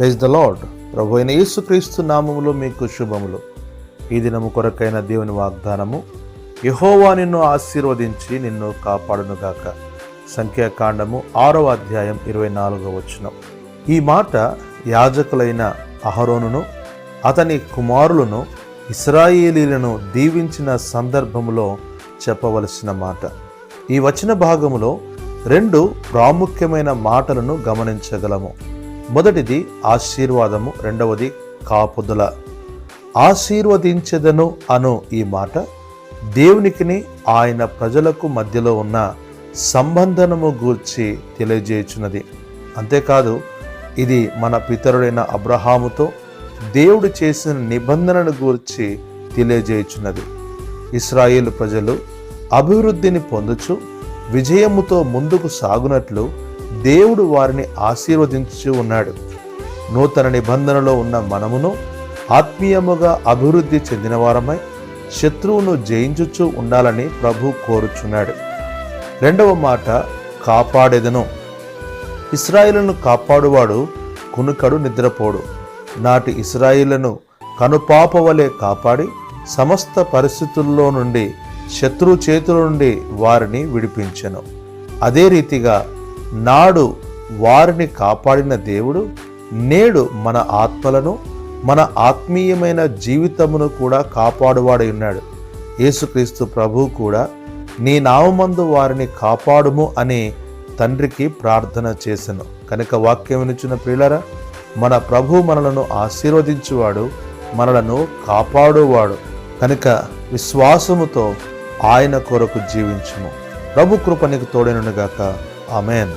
Praise the lord. ప్రభు అయిన యేసుక్రీస్తు నామములో మీకు శుభములు. ఈ దినము కొరకైన దేవుని వాగ్దానము, యెహోవా నిన్ను ఆశీర్వదించి నిన్ను కాపాడునుగాక. సంఖ్యాకాండము 6వ అధ్యాయం 24వ వచనం. ఈ మాట యాజకులైన అహరోనును అతని కుమారులను ఇశ్రాయేలీలను దీవించిన సందర్భములో చెప్పవలసిన మాట. ఈ వచన భాగములో 2 ప్రాముఖ్యమైన మాటలను గమనించగలము. మొదటిది ఆశీర్వాదము, రెండవది కాపుదల. ఆశీర్వదించెదను అను ఈ మాట దేవునికిని ఆయన ప్రజలకు మధ్యలో ఉన్న సంబంధము గూర్చి తెలియజేయుచున్నది. అంతేకాదు, ఇది మన పితరుడైన అబ్రహాముతో దేవుడు చేసిన నిబంధనను గూర్చి తెలియజేయుచున్నది. ఇశ్రాయేలు ప్రజలు అభివృద్ధిని పొందుచు విజయముతో ముందుకు సాగునట్లు దేవుడు వారిని ఆశీర్వదించు ఉన్నాడు. నూతన నిబంధనలో ఉన్న మనమును ఆత్మీయముగా అభివృద్ధి చెందిన వారమై శత్రువును జయించుచూ ఉండాలని ప్రభు కోరుచున్నాడు. రెండవ మాట కాపాడెదను. ఇశ్రాయేలును కాపాడువాడు కునుకడు, నిద్రపోడు. నాటి ఇశ్రాయేలును కనుపాప వలె కాపాడి సమస్త పరిస్థితుల్లో నుండి, శత్రు చేతుల నుండి వారిని విడిపించెను. అదే రీతిగా నాడు వారిని కాపాడిన దేవుడు నేడు మన ఆత్మలను, మన ఆత్మీయమైన జీవితమును కూడా కాపాడువాడై ఉన్నాడు. యేసుక్రీస్తు ప్రభువు కూడా నీ నామమందు వారిని కాపాడుము అని తండ్రికి ప్రార్థన చేసెను. కనుక వాక్యం వినుచున్న ప్రియులారా, మన ప్రభు మనలను ఆశీర్వదించువాడు, మనలను కాపాడువాడు. కనుక విశ్వాసముతో ఆయన కొరకు జీవించుము. ప్రభు కృప నీకు తోడైనగాక. ఆమేన్.